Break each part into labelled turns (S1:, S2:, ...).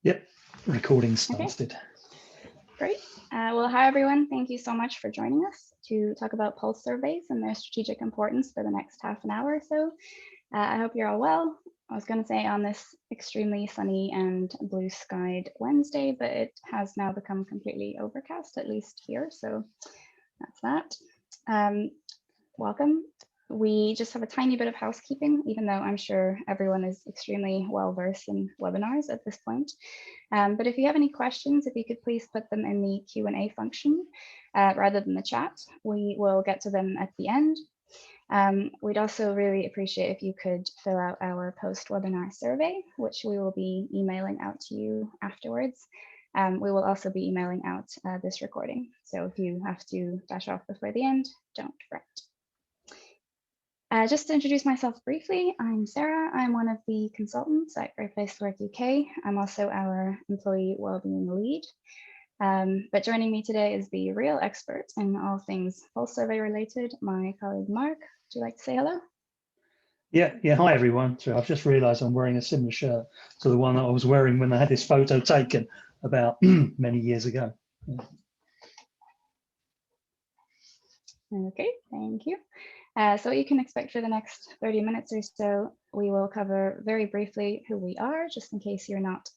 S1: Yep, recording
S2: Okay,
S1: started.
S2: great. Well, hi everyone. Thank you so much for joining us to talk about pulse surveys and their strategic importance for the next half an hour or so. I hope you're all well. I was going to say on this extremely sunny and blue skied Wednesday, but it has now become completely overcast, at least here. So that's that. Welcome. We just have a tiny bit of housekeeping, even though I'm sure everyone is extremely well versed in webinars at this point. But if you have any questions, if you could please put them in the Q&A function rather than the chat, we will get to them at the end. We'd also really appreciate if you could fill out our post-webinar survey, which we will be emailing out to you afterwards. We will also be emailing out this recording. So if you have to dash off before the end, don't fret. Just to introduce myself briefly, I'm Sarah. I'm one of the consultants at Great Place to Work UK. I'm also our employee wellbeing lead. But joining me today is the real expert in all things pulse survey related, my colleague Mark. Would you like to say hello?
S1: Yeah. Hi everyone. So I've just realised I'm wearing a similar shirt to the one that I was wearing when I had this photo taken about many years ago.
S2: Okay, thank you. So what you can expect for the next 30 minutes or so, we will cover very briefly who we are, just in case you're not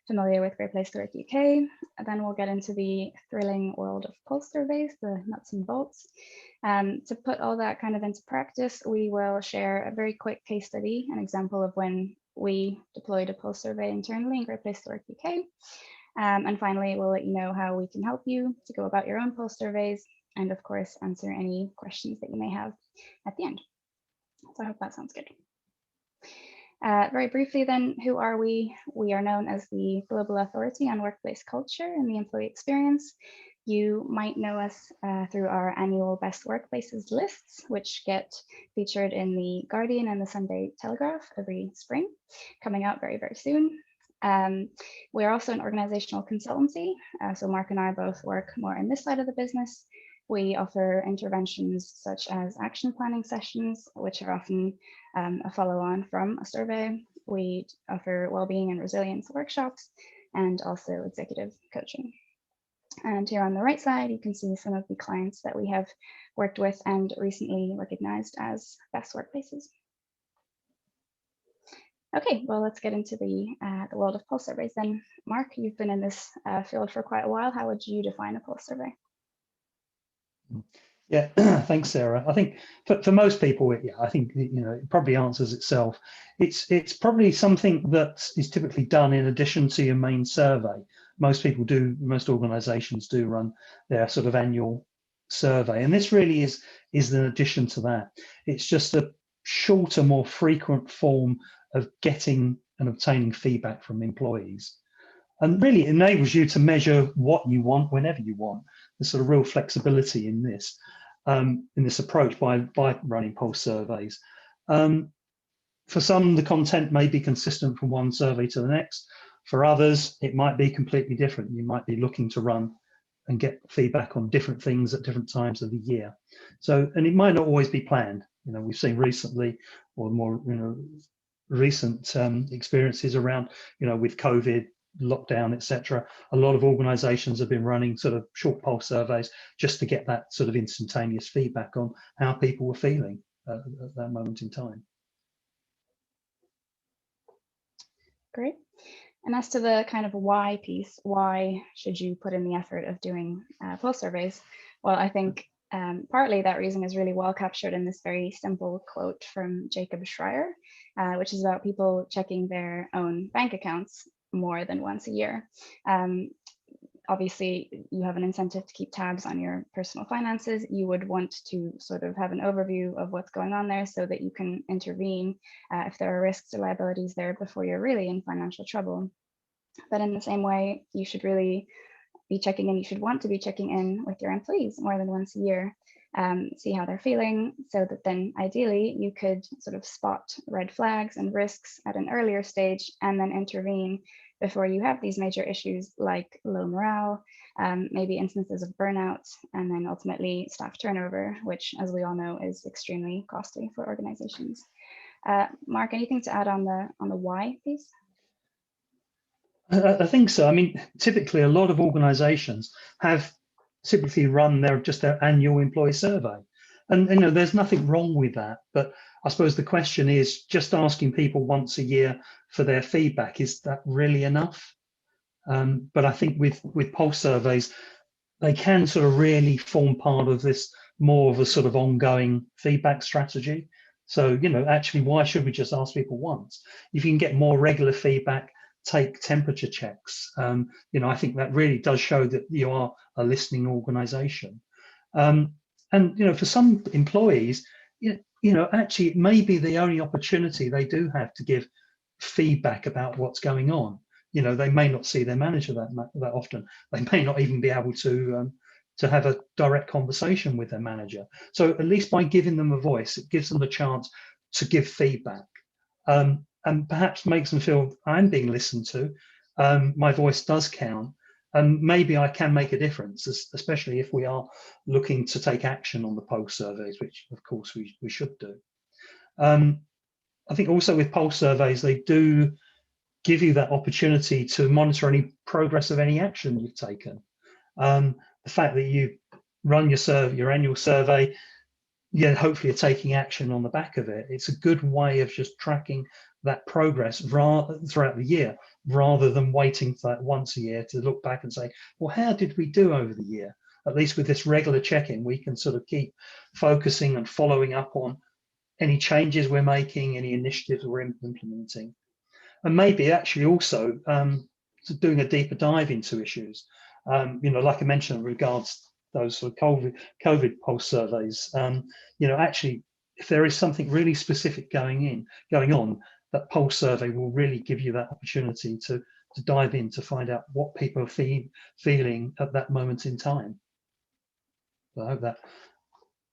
S2: familiar with Great Place to Work UK. And then we'll get into the thrilling world of pulse surveys, the nuts and bolts. To put all that kind of into practice, we will share a very quick case study, an example of when we deployed a pulse survey internally in Great Place to Work UK. And finally, we'll let you know how we can help you to go about your own pulse surveys, and of course, answer any questions that you may have at the end. So I hope that sounds good. Very briefly then, who are we? We are known as the Global Authority on Workplace Culture and the Employee Experience. You might know us through our annual Best Workplaces lists, which get featured in the Guardian and the Sunday Telegraph every spring, coming out very, very soon. We're also an organizational consultancy. So Mark and I both work more in this side of the business. We offer interventions such as action planning sessions, which are often a follow-on from a survey. We offer well-being and resilience workshops, and also executive coaching. And here on the right side, you can see some of the clients that we have worked with and recently recognized as best workplaces. Okay, well, let's get into the world of pulse surveys then. Mark, you've been in this field for quite a while. How would you define a pulse survey?
S1: Yeah, thanks, Sarah. I think for most people, I think it probably answers itself. It's probably something that is typically done in addition to your main survey. Most people do, most organisations do run their sort of annual survey, and this really is in addition to that. It's just a shorter, more frequent form of getting and obtaining feedback from employees. And really enables you to measure what you want whenever you want. There's sort of real flexibility in this approach by running pulse surveys. For some, the content may be consistent from one survey to the next. For others, it might be completely different. You might be looking to run and get feedback on different things at different times of the year. So, and it might not always be planned. We've seen recently, or more recent experiences around, with COVID, lockdown, etc. A lot of organizations have been running sort of short pulse surveys just to get that sort of instantaneous feedback on how people were feeling at that moment in time.
S2: Great. And as to the kind of why piece, why should you put in the effort of doing pulse surveys? Well, I think partly that reason is really well captured in this very simple quote from Jacob Schreier, which is about people checking their own bank accounts more than once a year. Obviously, you have an incentive to keep tabs on your personal finances. You would want to sort of have an overview of what's going on there so that you can intervene if there are risks or liabilities there before you're really in financial trouble. But in the same way, you should really be checking in, you should want to be checking in with your employees more than once a year, see how they're feeling, so that then ideally you could sort of spot red flags and risks at an earlier stage and then intervene before you have these major issues like low morale, maybe instances of burnout, and then ultimately staff turnover, which, as we all know, is extremely costly for organizations. Mark, anything to add on the why piece?
S1: I think so. I mean, typically a lot of organizations have typically run their annual employee survey. And there's nothing wrong with that. But I suppose the question is just asking people once a year for their feedback, is that really enough? But I think with pulse surveys, they can sort of really form part of this more of a sort of ongoing feedback strategy. So, actually, why should we just ask people once? If you can get more regular feedback, take temperature checks. I think that really does show that you are a listening organization. And for some employees, actually, it may be the only opportunity they do have to give feedback about what's going on. They may not see their manager that often. They may not even be able to have a direct conversation with their manager. So at least by giving them a voice, it gives them the chance to give feedback, and perhaps makes them feel I'm being listened to. My voice does count, and maybe I can make a difference, especially if we are looking to take action on the pulse surveys, which of course we should do. I think also with pulse surveys, they do give you that opportunity to monitor any progress of any action you've taken. The fact that you run your annual survey, hopefully you're taking action on the back of it. It's a good way of just tracking that progress throughout the year, rather than waiting for that once a year to look back and say, well, how did we do over the year? At least with this regular check-in, we can sort of keep focusing and following up on any changes we're making, any initiatives we're implementing. And maybe actually also doing a deeper dive into issues. Like I mentioned, in regards those sort of COVID pulse surveys, actually, if there is something really specific going on, that pulse survey will really give you that opportunity to dive in to find out what people are feeling at that moment in time. So I hope that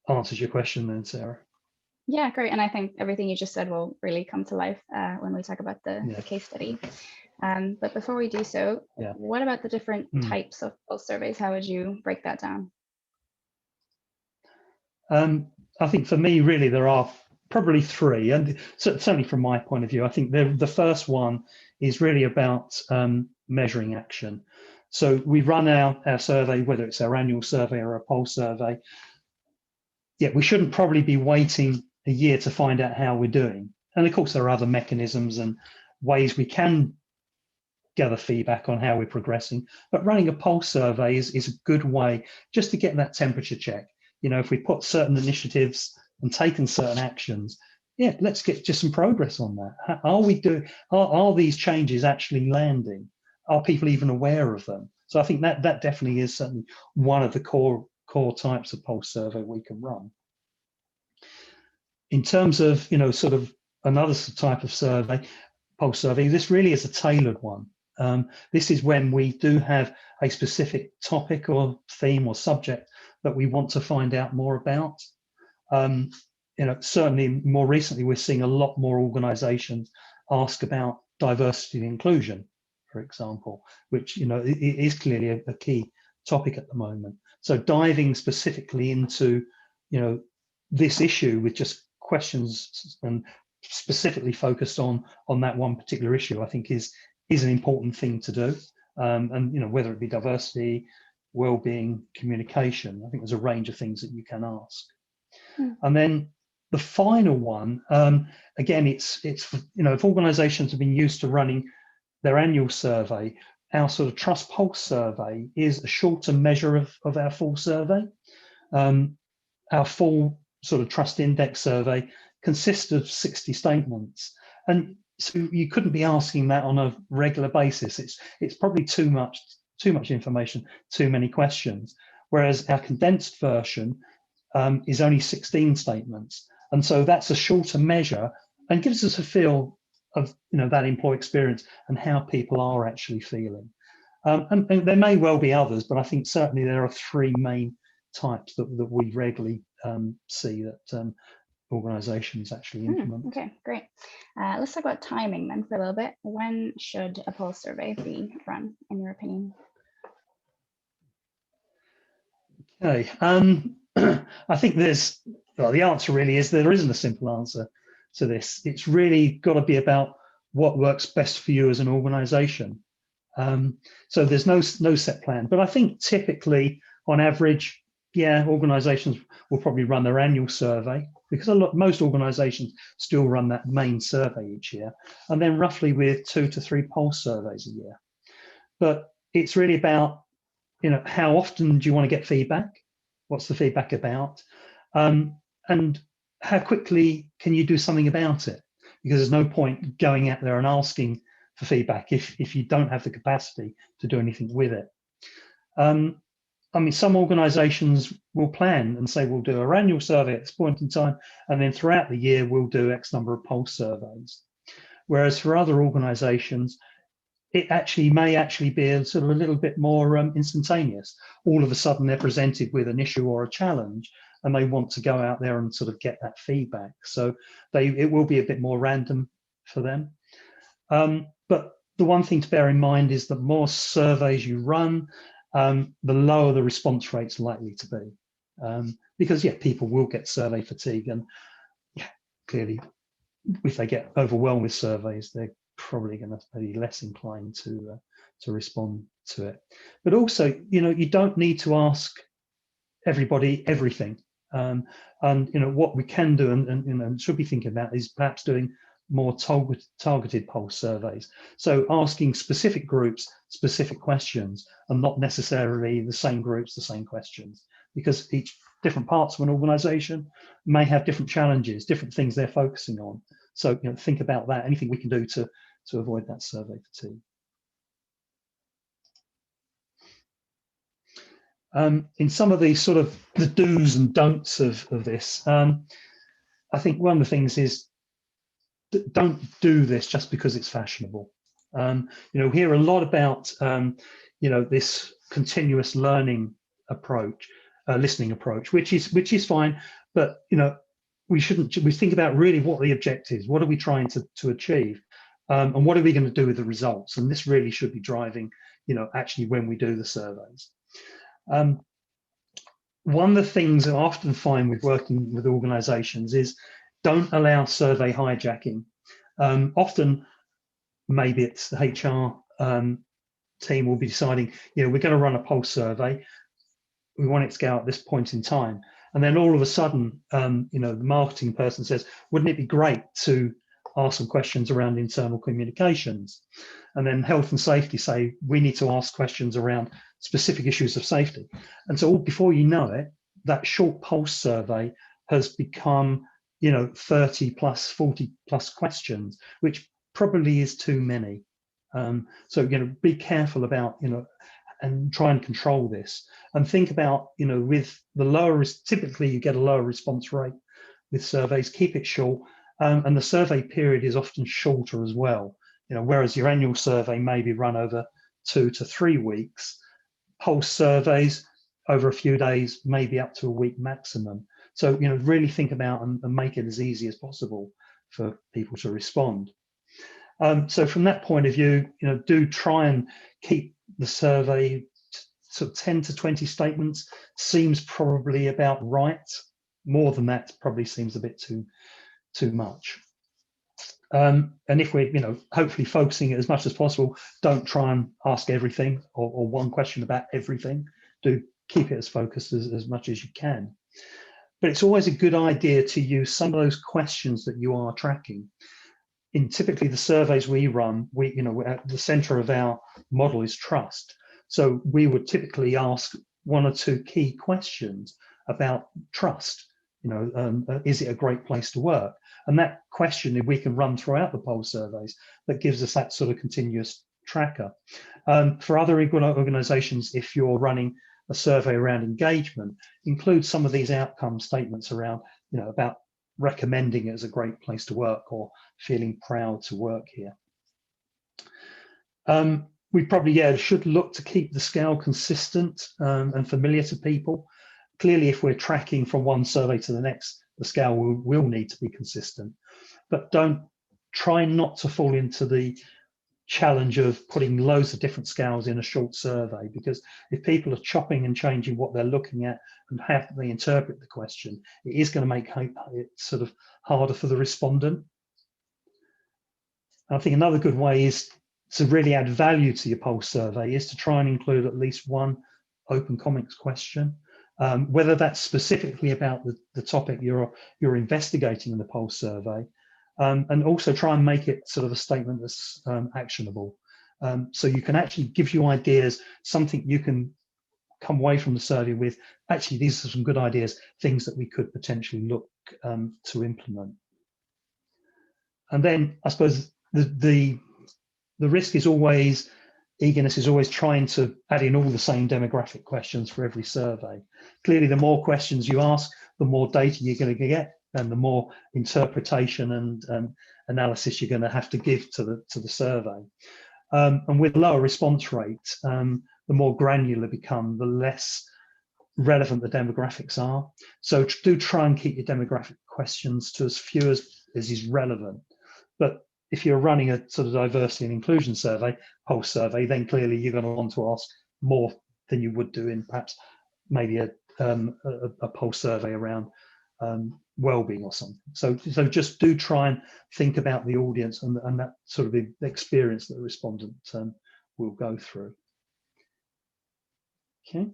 S1: answers your question then, Sarah.
S2: Yeah, great. And I think everything you just said will really come to life when we talk about the case study. But before we do so, what about the different types of pulse surveys? How would you break that down?
S1: I think for me, really, there are probably three. And certainly from my point of view, I think the first one is really about measuring action. So we run our survey, whether it's our annual survey or a pulse survey. Yeah, we shouldn't probably be waiting a year to find out how we're doing. And of course, there are other mechanisms and ways we can gather feedback on how we're progressing. But running a pulse survey is a good way just to get that temperature check. If we put certain initiatives and taken certain actions, let's get just some progress on that. Are these changes actually landing? Are people even aware of them? So I think that definitely is certainly one of the core types of pulse survey we can run. In terms of, sort of another type of survey, pulse survey, this really is a tailored one. This is when we do have a specific topic or theme or subject that we want to find out more about. Certainly more recently, we're seeing a lot more organizations ask about diversity and inclusion, for example, which, it is clearly a key topic at the moment. So diving specifically into, this issue with just questions and specifically focused on that one particular issue, I think is an important thing to do. And whether it be diversity, well-being, communication, I think there's a range of things that you can ask. And then the final one, again, it's if organizations have been used to running their annual survey, our sort of Trust Pulse survey is a shorter measure of our full survey. Our full sort of Trust Index survey consists of 60 statements, and so you couldn't be asking that on a regular basis. It's probably too much information, too many questions. Whereas our condensed version is only 16 statements, and so that's a shorter measure and gives us a feel of that employee experience and how people are actually feeling. And there may well be others, but I think certainly there are three main types that we regularly see that organizations actually implement.
S2: Okay, great. Let's talk about timing then for a little bit. When should a pulse survey be run, in your opinion?
S1: Okay, I think the answer really is there isn't a simple answer to this. It's really got to be about what works best for you as an organization. So there's no set plan, but I think typically on average, yeah, organizations will probably run their annual survey, because most organizations still run that main survey each year, and then roughly with 2 to 3 pulse surveys a year. But it's really about, how often do you want to get feedback? What's the feedback about? And how quickly can you do something about it? Because there's no point going out there and asking for feedback if you don't have the capacity to do anything with it. I mean, some organizations will plan and say, we'll do our annual survey at this point in time, and then throughout the year, we'll do X number of pulse surveys. Whereas for other organizations, it may actually be a sort of a little bit more instantaneous. All of a sudden, they're presented with an issue or a challenge, and they want to go out there and sort of get that feedback. So it will be a bit more random for them. But the one thing to bear in mind is that more surveys you run, the lower the response rate's likely to be. Because, yeah, people will get survey fatigue, and yeah, clearly, if they get overwhelmed with surveys, they're probably going to be less inclined to respond to it. But also, you don't need to ask everybody everything. And what we can do and should be thinking about is perhaps doing more targeted pulse surveys. So asking specific groups specific questions, and not necessarily the same groups the same questions, because different parts of an organization may have different challenges, different things they're focusing on. So think about that, anything we can do to avoid that survey fatigue. In some of these sort of the do's and don'ts of this, I think one of the things is, don't do this just because it's fashionable. We hear a lot about this continuous learning approach, listening approach, which is fine, but we think about really what the objectives, what are we trying to achieve, and what are we going to do with the results, and this really should be driving actually when we do the surveys. One of the things I often find with working with organizations is, don't allow survey hijacking. Often, maybe it's the HR team will be deciding, we're going to run a pulse survey. We want it to go at this point in time. And then all of a sudden, the marketing person says, wouldn't it be great to ask some questions around internal communications? And then health and safety say, we need to ask questions around specific issues of safety. And so before you know it, that short pulse survey has become 30 plus, 40 plus questions, which probably is too many. So be careful about and try and control this, and think about with the lower, typically you get a lower response rate with surveys. Keep it short, and the survey period is often shorter as well. Whereas your annual survey may be run over 2 to 3 weeks, pulse surveys over a few days, maybe up to a week maximum. So, really think about and make it as easy as possible for people to respond. So from that point of view, do try and keep the survey sort of 10 to 20 statements seems probably about right. More than that probably seems a bit too much. And if we're, hopefully focusing it as much as possible, don't try and ask everything or one question about everything. Do keep it as focused as much as you can. But it's always a good idea to use some of those questions that you are tracking. In typically the surveys we run, we're at the center of our model is trust. So we would typically ask 1 or 2 key questions about trust. Is it a great place to work? And that question, if we can run throughout the pulse surveys, that gives us that sort of continuous tracker. For other organizations, if you're running a survey around engagement, include some of these outcome statements around, about recommending it as a great place to work or feeling proud to work here. We probably, should look to keep the scale consistent and familiar to people. Clearly, if we're tracking from one survey to the next, the scale will need to be consistent, but try not to fall into the challenge of putting loads of different scales in a short survey, because if people are chopping and changing what they're looking at and how they interpret the question, it is going to make it sort of harder for the respondent. I think another good way is to really add value to your pulse survey is to try and include at least one open comments question, whether that's specifically about the topic you're investigating in the pulse survey, and also try and make it sort of a statement that's actionable. So you can actually give you ideas, something you can come away from the survey with. Actually, these are some good ideas, things that we could potentially look to implement. And then I suppose the risk is always, eagerness is always trying to add in all the same demographic questions for every survey. Clearly, the more questions you ask, the more data you're going to get, and the more interpretation and analysis you're going to have to give to the survey. And with lower response rates, the more granular become, the less relevant the demographics are. So do try and keep your demographic questions to as few as is relevant. But if you're running a sort of diversity and inclusion survey, pulse survey, then clearly you're going to want to ask more than you would do in perhaps maybe a pulse survey around well-being or something. So just do try and think about the audience and that sort of experience that the respondent will go through. Okay.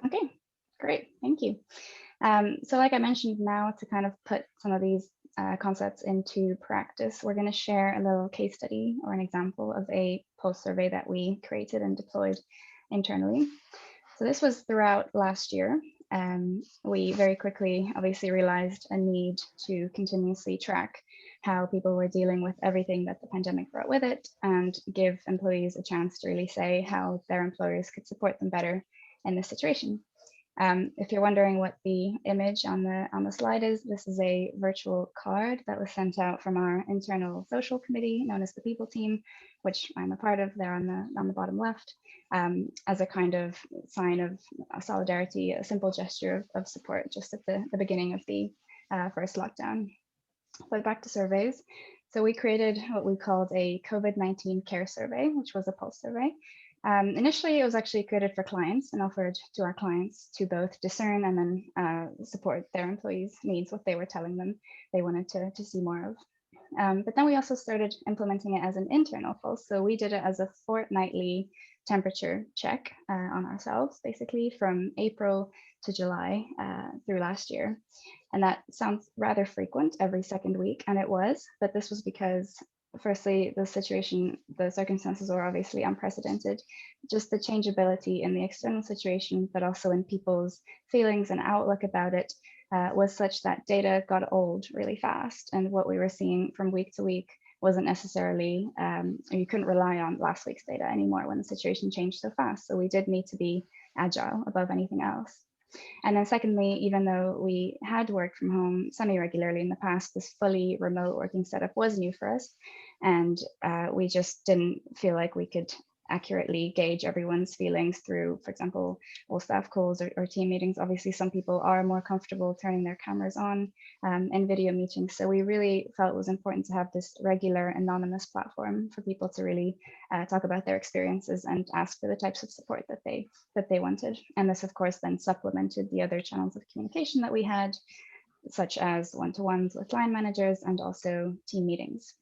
S2: Okay, great, thank you. So like I mentioned, now to kind of put some of these concepts into practice, we're going to share a little case study or an example of a pulse survey that we created and deployed internally. So this was throughout last year. We very quickly obviously realized a need to continuously track how people were dealing with everything that the pandemic brought with it, and give employees a chance to really say how their employers could support them better in this situation. If you're wondering what the image on the slide is, this is a virtual card that was sent out from our internal social committee known as the People Team, which I'm a part of there on the bottom left, as a kind of sign of solidarity, a simple gesture of support just at the beginning of the first lockdown. But back to surveys. So we created what we called a COVID-19 care survey, which was a pulse survey. Initially, it was actually created for clients and offered to our clients to both discern and then support their employees' needs, what they were telling them they wanted to see more of. But then we also started implementing it as an internal pulse. So we did it as a fortnightly temperature check on ourselves, basically from April to July through last year. And that sounds rather frequent, every second week, and it was, but this was because firstly, the situation, the circumstances were obviously unprecedented. Just the changeability in the external situation, but also in people's feelings and outlook about it was such that data got old really fast. And what we were seeing from week to week wasn't necessarily, you couldn't rely on last week's data anymore when the situation changed so fast. So we did need to be agile above anything else. And then secondly, even though we had worked from home semi-regularly in the past, this fully remote working setup was new for us. And we just didn't feel like we could accurately gauge everyone's feelings through, for example, all staff calls or team meetings. Obviously, some people are more comfortable turning their cameras on in video meetings. So we really felt it was important to have this regular anonymous platform for people to really talk about their experiences and ask for the types of support that they wanted. And this, of course, then supplemented the other channels of communication that we had, such as one-to-ones with line managers and also team meetings.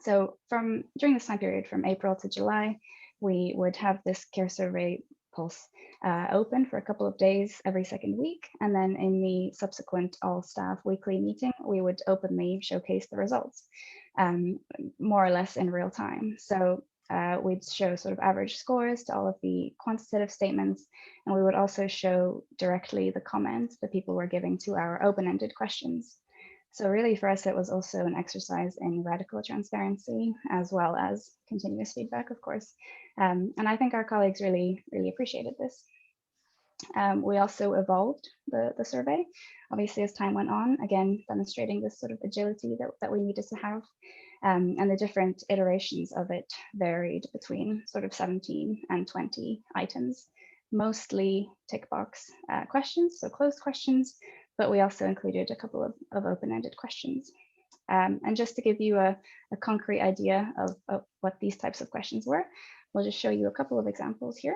S2: So during this time period, from April to July, we would have this care survey pulse open for a couple of days every second week. And then in the subsequent all staff weekly meeting, we would openly showcase the results, more or less in real time. So we'd show sort of average scores to all of the quantitative statements, and we would also show directly the comments that people were giving to our open-ended questions. So really for us, it was also an exercise in radical transparency, as well as continuous feedback, of course. And I think our colleagues really appreciated this. We also evolved the survey, obviously, as time went on, again, demonstrating this sort of agility that we needed to have. And the different iterations of it varied between sort of 17 and 20 items, mostly tick box questions, so closed questions, but we also included a couple of open-ended questions. And just to give you a concrete idea of what these types of questions were, we'll just show you a couple of examples here.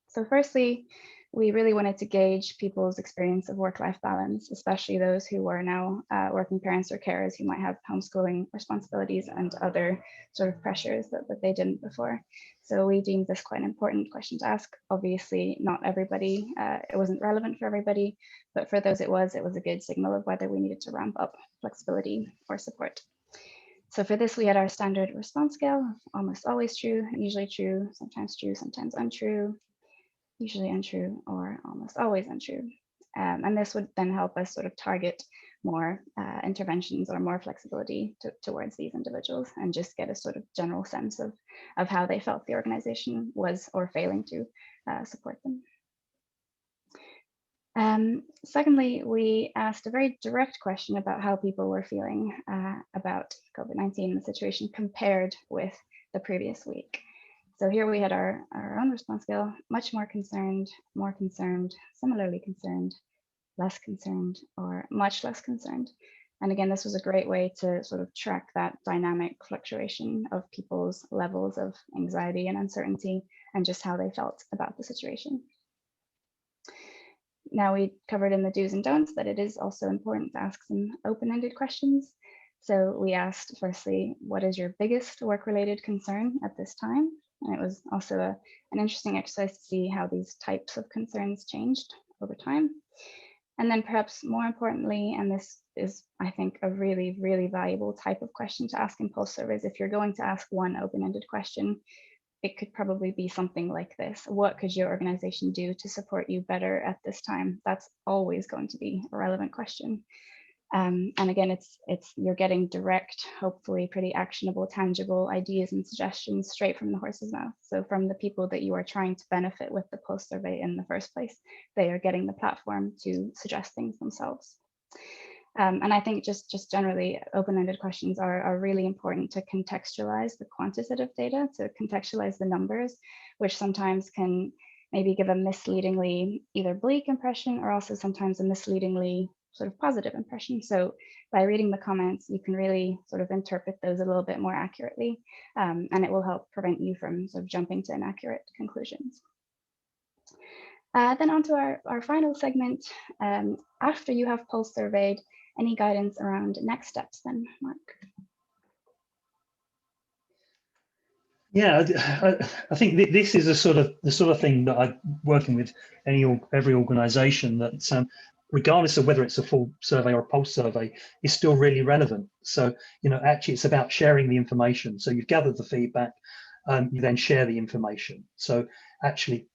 S2: So firstly, we really wanted to gauge people's experience of work-life balance, especially those who are now working parents or carers who might have homeschooling responsibilities and other sort of pressures that they didn't before. So we deemed this quite an important question to ask. Obviously, not everybody, it wasn't relevant for everybody, but for those it was a good signal of whether we needed to ramp up flexibility or support. So for this, we had our standard response scale, almost always true, usually true, sometimes untrue, usually untrue, or almost always untrue. And this would then help us sort of target more interventions or more flexibility towards these individuals and just get a sort of general sense of how they felt the organization was or failing to support them. Secondly, we asked a very direct question about how people were feeling about COVID-19 and the situation compared with the previous week. So here we had our own response scale, much more concerned, similarly concerned, less concerned, or much less concerned. And again, this was a great way to sort of track that dynamic fluctuation of people's levels of anxiety and uncertainty and just how they felt about the situation. Now we covered in the do's and don'ts that it is also important to ask some open-ended questions. So we asked firstly, what is your biggest work-related concern at this time? And it was also an interesting exercise to see how these types of concerns changed over time. And then perhaps more importantly, and this is, I think, a really, really valuable type of question to ask in pulse surveys, if you're going to ask one open-ended question, it could probably be something like this. What could your organization do to support you better at this time? That's always going to be a relevant question. And again, you're getting direct, hopefully pretty actionable, tangible ideas and suggestions straight from the horse's mouth. So from the people that you are trying to benefit with the pulse survey in the first place, they are getting the platform to suggest things themselves. And I think just generally open-ended questions are really important to contextualize the quantitative data, to contextualize the numbers, which sometimes can maybe give a misleadingly either bleak impression or also sometimes a misleadingly sort of positive impression. So by reading the comments, you can really sort of interpret those a little bit more accurately, and it will help prevent you from sort of jumping to inaccurate conclusions. Then on to our final segment. After you have pulse surveyed, any guidance around next steps then, Mark?
S1: Yeah, I think this is the sort of thing that I'm working with every organisation that, regardless of whether it's a full survey or a pulse survey, is still really relevant. So actually, it's about sharing the information. So you've gathered the feedback, you then share the information. So actually,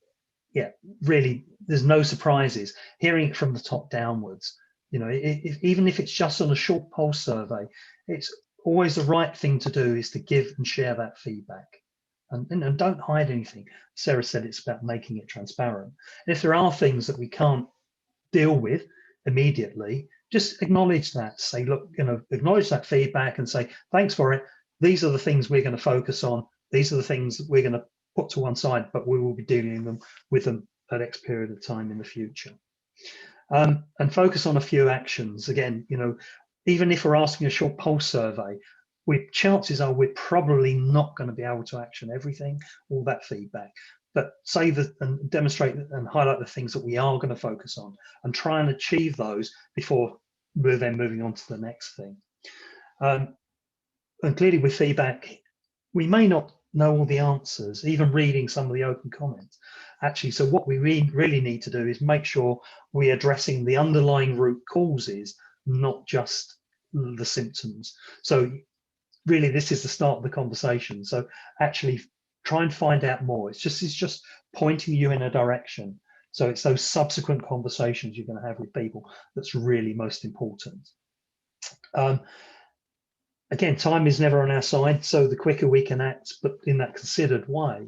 S1: yeah, really, there's no surprises. Hearing it from the top downwards, even if it's just on a short pulse survey, it's always the right thing to do is to give and share that feedback. And don't hide anything. Sarah said it's about making it transparent. And if there are things that we can't deal with immediately, just acknowledge that. Say, look, acknowledge that feedback and say, thanks for it. These are the things we're going to focus on. These are the things that we're going to put to one side, but we will be dealing with them at X period of time in the future. And focus on a few actions. Again, even if we're asking a short pulse survey, chances are we're probably not going to be able to action everything, all that feedback, but say that and demonstrate and highlight the things that we are going to focus on and try and achieve those before we're then moving on to the next thing. And clearly with feedback, we may not know all the answers, even reading some of the open comments. Actually, so what we really need to do is make sure we're addressing the underlying root causes, not just the symptoms. So really, this is the start of the conversation. So actually try and find out more. It's just pointing you in a direction. So it's those subsequent conversations you're going to have with people that's really most important. Again, time is never on our side, so the quicker we can act, but in that considered way,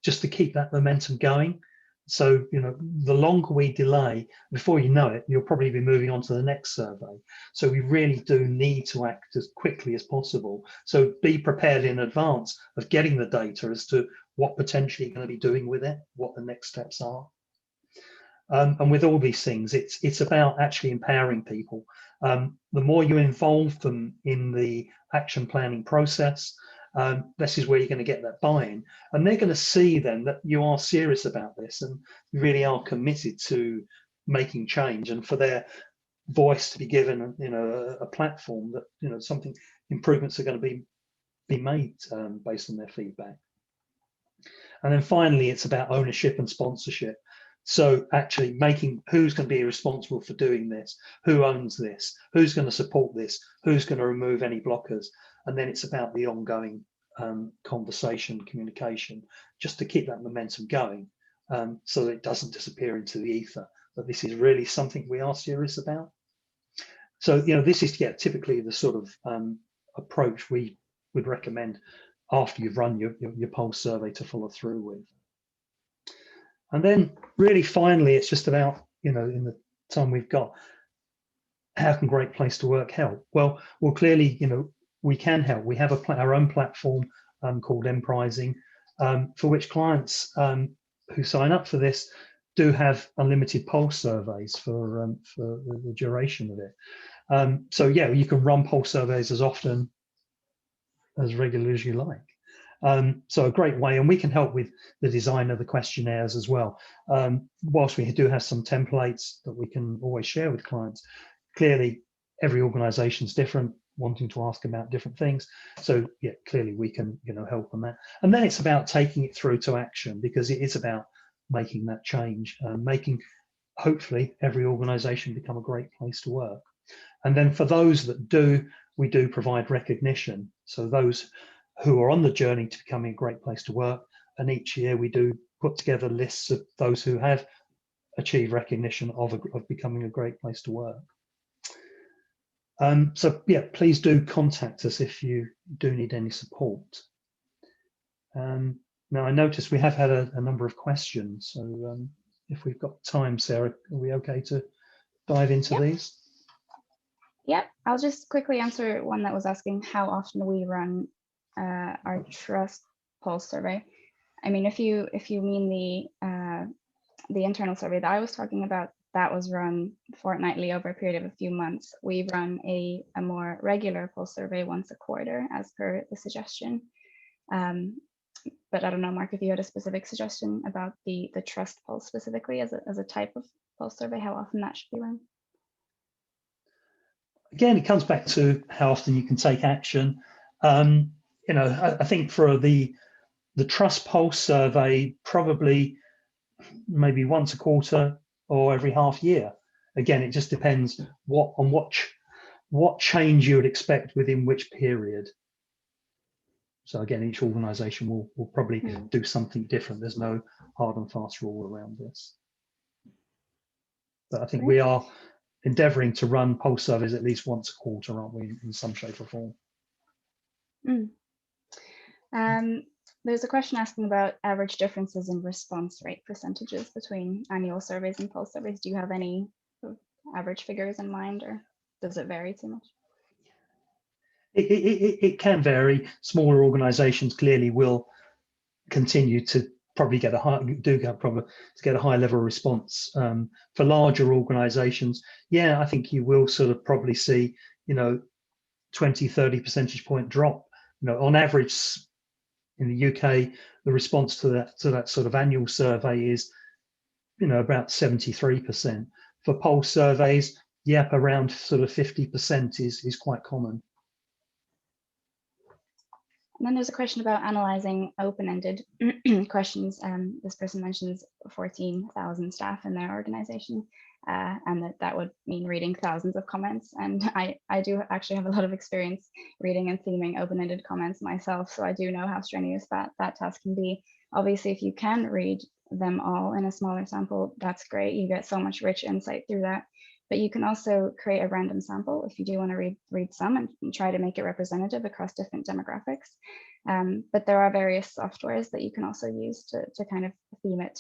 S1: just to keep that momentum going. So, the longer we delay, before you know it, you'll probably be moving on to the next survey. So we really do need to act as quickly as possible. So be prepared in advance of getting the data as to what potentially you're going to be doing with it, what the next steps are. And with all these things, it's about actually empowering people. The more you involve them in the action planning process, This is where you're going to get that buy-in, and they're going to see then that you are serious about this and really are committed to making change, and for their voice to be given, a platform that, something improvements are going to be made based on their feedback. And then finally, it's about ownership and sponsorship. So actually making who's going to be responsible for doing this, who owns this, who's going to support this, who's going to remove any blockers. And then it's about the ongoing conversation, communication, just to keep that momentum going, so that it doesn't disappear into the ether, that this is really something we are serious about. So, this is typically the sort of approach we would recommend after you've run your pulse survey to follow through with. And then really finally, it's just about, in the time we've got, how can Great Place to Work help? Well, clearly, we can help. We have our own platform called Emprising, for which clients who sign up for this do have unlimited pulse surveys for the duration of it. So yeah, you can run pulse surveys as often, as regularly as you like. So a great way, and we can help with the design of the questionnaires as well. Whilst we do have some templates that we can always share with clients, clearly every organisation is different, wanting to ask about different things. So yeah, clearly we can help on that. And then it's about taking it through to action, because it is about making that change, making hopefully every organisation become a great place to work. And then for those that do, we do provide recognition. So those who are on the journey to becoming a great place to work, and each year we do put together lists of those who have achieved recognition of becoming a great place to work. So yeah, please do contact us if you do need any support. Now I noticed we have had a number of questions, so if we've got time, Sarah, are we okay to dive into these?
S2: Yep, I'll just quickly answer one that was asking how often we run our trust pulse survey. I mean, if you mean the internal survey that I was talking about, that was run fortnightly over a period of a few months. We run a more regular pulse survey once a quarter, as per the suggestion. But I don't know, Mark, if you had a specific suggestion about the trust pulse specifically as a type of pulse survey, how often that should be run.
S1: Again, it comes back to how often you can take action. I think for the trust pulse survey, probably maybe once a quarter or every half year. Again, it just depends what change you would expect within which period. So again, each organisation will probably do something different. There's no hard and fast rule around this. But I think we are endeavouring to run pulse surveys at least once a quarter, aren't we, in some shape or form?
S2: There's a question asking about average differences in response rate percentages between annual surveys and pulse surveys. Do you have any average figures in mind, or does it vary too much?
S1: It can vary. Smaller organisations clearly will continue to probably get a high level level response. For larger organisations, yeah, I think you will sort of probably see 20-30 percentage point drop. On average in the UK, the response to that sort of annual survey is about 73%. For pulse surveys, yep, around sort of 50% is quite common.
S2: And then there's a question about analyzing open-ended questions. This person mentions 14,000 staff in their organization, and that would mean reading thousands of comments. And I do actually have a lot of experience reading and theming open-ended comments myself, so I do know how strenuous that task can be. Obviously, if you can read them all in a smaller sample, that's great. You get so much rich insight through that. But you can also create a random sample if you do want to read some and try to make it representative across different demographics. But there are various softwares that you can also use to kind of theme it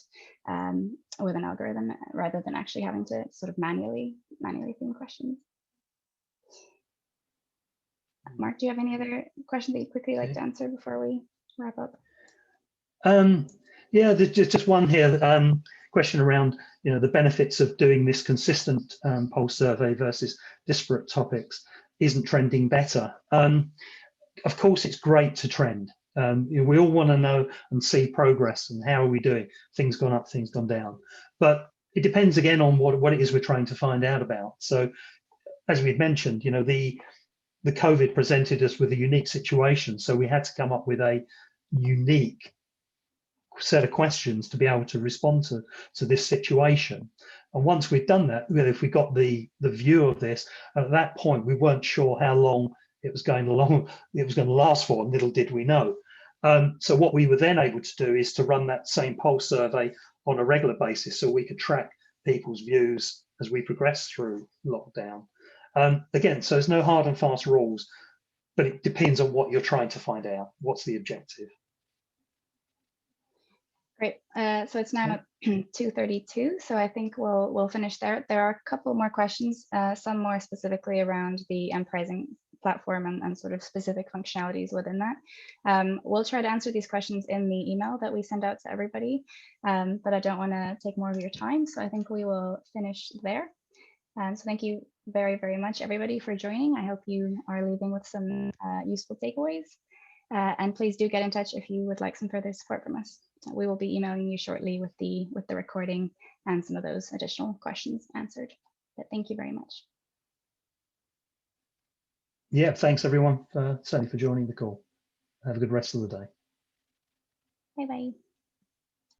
S2: with an algorithm, rather than actually having to sort of manually theme questions. Mark, do you have any other questions that you'd quickly like to answer before we wrap up?
S1: Yeah, there's just one here. Question around the benefits of doing this consistent pulse survey versus disparate topics. Isn't trending better? of course, it's great to trend. We all want to know and see progress and how are we doing? Things gone up, things gone down. But it depends again on what it is we're trying to find out about. So as we had mentioned, the COVID presented us with a unique situation. So we had to come up with a unique set of questions to be able to respond to this situation. And once we'd done that, if we got the view of this, at that point we weren't sure how long it was going to last for, and little did we know. So what we were then able to do is to run that same pulse survey on a regular basis, so we could track people's views as we progress through lockdown. Again, so there's no hard and fast rules, but it depends on what you're trying to find out. What's the objective?
S2: Great. So it's now 2:32, so I think we'll finish there. There are a couple more questions, some more specifically around the M-Pricing platform and sort of specific functionalities within that. We'll try to answer these questions in the email that we send out to everybody, but I don't want to take more of your time, so I think we will finish there. So thank you very, very much, everybody, for joining. I hope you are leaving with some useful takeaways. And please do get in touch if you would like some further support from us. We will be emailing you shortly with the recording and some of those additional questions answered. But thank you very much.
S1: Yeah, thanks everyone certainly for joining the call. Have a good rest of the day.
S2: Bye-bye.